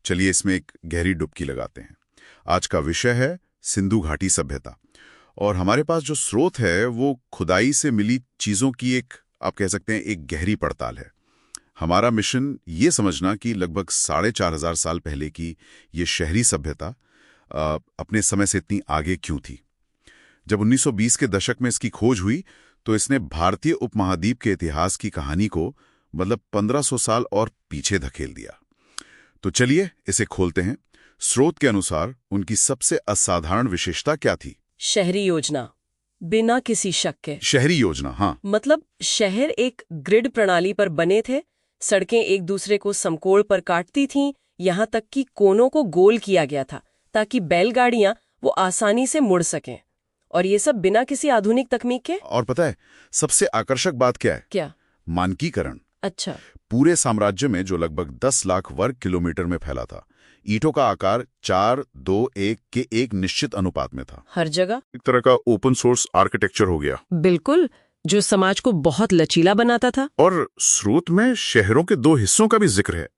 चलिए इसमें एक गहरी डुबकी लगाते हैं। आज का विषय है सिंधु घाटी सभ्यता, और हमारे पास जो स्रोत है वो खुदाई से मिली चीजों की एक, आप कह सकते हैं, एक गहरी पड़ताल है। हमारा मिशन ये समझना कि लगभग 4,500 साल पहले की ये शहरी सभ्यता अपने समय से इतनी आगे क्यों थी। जब 1920 के दशक में इसकी खोज हुई तो इसने भारतीय उपमहाद्वीप के इतिहास की कहानी को मतलब 1500 साल और पीछे धकेल दिया। तो चलिए इसे खोलते हैं। स्रोत के अनुसार उनकी सबसे असाधारण विशेषता क्या थी? शहरी योजना, बिना किसी शक के। शहरी योजना, हाँ। मतलब शहर एक ग्रिड प्रणाली पर बने थे, सड़कें एक दूसरे को समकोण पर काटती थीं, यहाँ तक कि कोनों को गोल किया गया था ताकि बैलगाड़ियां वो आसानी से मुड़ सकें, और ये सब बिना किसी आधुनिक तकनीक के। और पता है सबसे आकर्षक बात क्या है? क्या? मानकीकरण। अच्छा। पूरे साम्राज्य में जो लगभग 10 लाख वर्ग किलोमीटर में फैला था, ईंटों का आकार 4:2:1 के एक निश्चित अनुपात में था। हर जगह एक तरह का ओपन सोर्स आर्किटेक्चर हो गया। बिल्कुल, जो समाज को बहुत लचीला बनाता था। और स्रोत में शहरों के 2 हिस्सों का भी जिक्र है,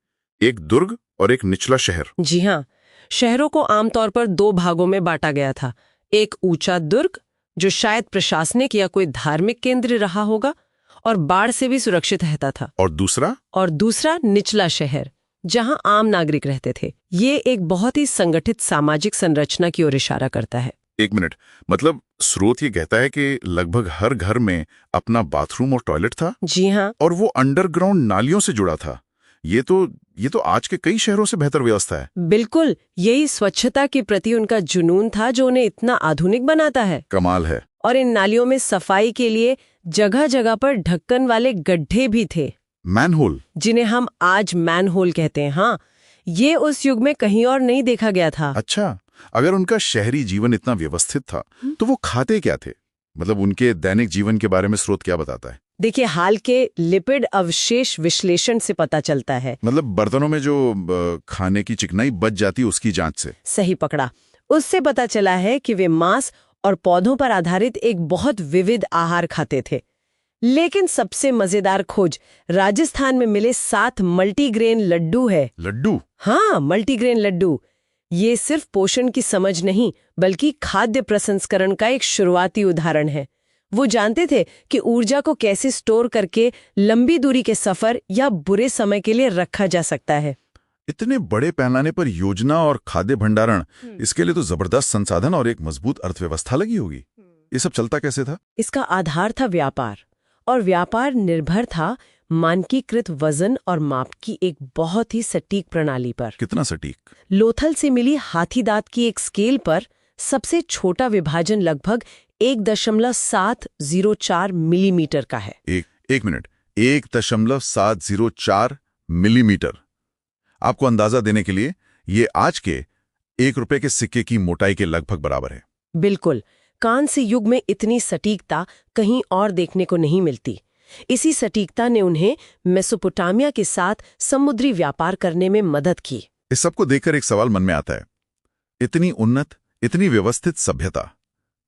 एक दुर्ग और एक निचला शहर। जी हाँ, शहरों को आमतौर पर 2 भागों में बांटा गया था। एक ऊंचा दुर्ग, जो शायद प्रशासनिक या कोई धार्मिक केंद्र रहा होगा और बाढ़ से भी सुरक्षित रहता था। और दूसरा निचला शहर, जहां आम नागरिक रहते थे। ये एक बहुत ही संगठित सामाजिक संरचना की ओर इशारा करता है। एक मिनट, मतलब स्रोत ये कहता है कि लगभग हर घर में अपना बाथरूम और टॉयलेट था? जी हाँ। और वो अंडरग्राउंड नालियों से जुड़ा था। ये तो आज के कई शहरों से बेहतर व्यवस्था है। बिल्कुल, यही स्वच्छता के प्रति उनका जुनून था जो उन्हें इतना आधुनिक बनाता है। कमाल है। और इन नालियों में सफाई के लिए जगह जगह पर ढक्कन वाले गड्ढे भी थे, मैनहोल, जिन्हें हम आज मैनहोल कहते हैं। हाँ, ये उस युग में कहीं और नहीं देखा गया था। अच्छा, अगर उनका शहरी जीवन इतना व्यवस्थित था तो वो खाते क्या थे? मतलब उनके दैनिक जीवन के बारे में स्रोत क्या बताता है? देखिए, हाल के लिपिड अवशेष विश्लेषण से पता चलता है। मतलब बर्तनों में जो खाने की चिकनाई बच जाती उसकी जांच से। सही पकड़ा। उससे पता चला है कि वे मांस और पौधों पर आधारित एक बहुत विविध आहार खाते थे। लेकिन सबसे मजेदार खोज राजस्थान में मिले 7 मल्टीग्रेन लड्डू है। लड्डू? हाँ, मल्टीग्रेन लड्डू। ये सिर्फ पोषण की समझ नहीं, बल्कि खाद्य प्रसंस्करण का एक शुरुआती उदाहरण है। वो जानते थे कि ऊर्जा को कैसे स्टोर करके लंबी दूरी के सफर या बुरे समय के लिए रखा जा सकता है। इतने बड़े पैमाने पर योजना और खाद्य भंडारण, इसके लिए तो जबरदस्त संसाधन और एक मजबूत अर्थव्यवस्था लगी होगी। ये सब चलता कैसे था? इसका आधार था व्यापार, और व्यापार निर्भर था मानकीकृत वजन और माप की एक बहुत ही सटीक प्रणाली पर। कितना सटीक? लोथल से मिली हाथी दांत की एक स्केल पर सबसे छोटा विभाजन लगभग 1.704 मिलीमीटर का है। एक मिनट, 1.704 मिलीमीटर। आपको अंदाजा देने के लिए ये आज के 1 रुपए के सिक्के की मोटाई के लगभग बराबर है। बिल्कुल, कांस्य युग में इतनी सटीकता कहीं और देखने को नहीं मिलती। इसी सटीकता ने उन्हें मेसोपोटामिया के साथ समुद्री व्यापार करने में मदद की। इस सबको देखकर एक सवाल मन में आता है, इतनी उन्नत, इतनी व्यवस्थित सभ्यता,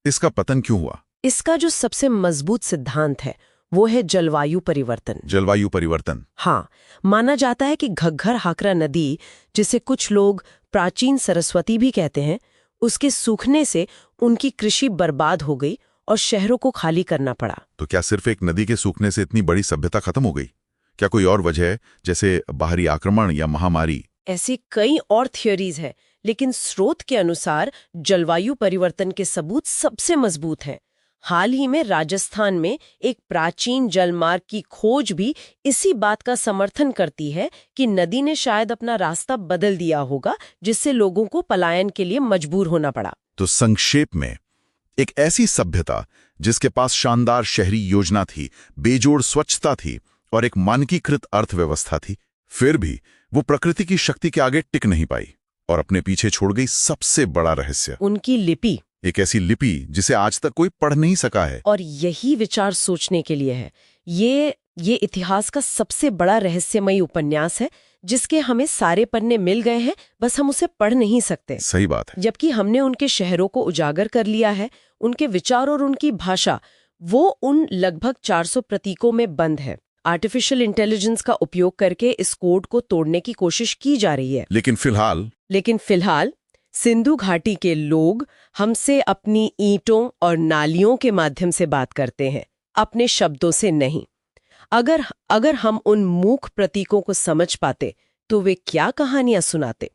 इसका पतन क्यों हुआ? इसका जो सबसे मजबूत सिद्धांत है वो है जलवायु परिवर्तन। जलवायु परिवर्तन? हाँ, माना जाता है कि घग्घर हाकरा नदी, जिसे कुछ लोग प्राचीन सरस्वती भी कहते हैं, उसके सूखने से उनकी कृषि बर्बाद हो गई और शहरों को खाली करना पड़ा। तो क्या सिर्फ एक नदी के सूखने से इतनी बड़ी सभ्यता खत्म हो गई? क्या कोई और वजह है, जैसे बाहरी आक्रमण या महामारी? ऐसी कई और थियोरीज है, लेकिन स्रोत के अनुसार जलवायु परिवर्तन के सबूत सबसे मजबूत हैं। हाल ही में राजस्थान में एक प्राचीन जलमार्ग की खोज भी इसी बात का समर्थन करती है कि नदी ने शायद अपना रास्ता बदल दिया होगा, जिससे लोगों को पलायन के लिए मजबूर होना पड़ा। तो संक्षेप में, एक ऐसी सभ्यता जिसके पास शानदार शहरी योजना थी, बेजोड़ स्वच्छता थी और एक मानकीकृत अर्थव्यवस्था थी, फिर भी वो प्रकृति की शक्ति के आगे टिक नहीं पाई और अपने पीछे छोड़ गई सबसे बड़ा रहस्य, उनकी लिपि। एक ऐसी लिपि जिसे आज तक कोई पढ़ नहीं सका है। और यही विचार सोचने के लिए है। ये इतिहास का सबसे बड़ा रहस्यमयी उपन्यास है, जिसके हमें सारे पन्ने मिल गए हैं, बस हम उसे पढ़ नहीं सकते। सही बात है। जबकि हमने उनके शहरों को उजागर कर लिया है, उनके विचार और उनकी भाषा, वो उन लगभग 400 प्रतीकों में बंद है। आर्टिफिशियल इंटेलिजेंस का उपयोग करके इस कोड को तोड़ने की कोशिश की जा रही है। लेकिन फिलहाल सिंधु घाटी के लोग हमसे अपनी ईंटों और नालियों के माध्यम से बात करते हैं, अपने शब्दों से नहीं। अगर हम उन मूक प्रतीकों को समझ पाते तो वे क्या कहानियां सुनाते।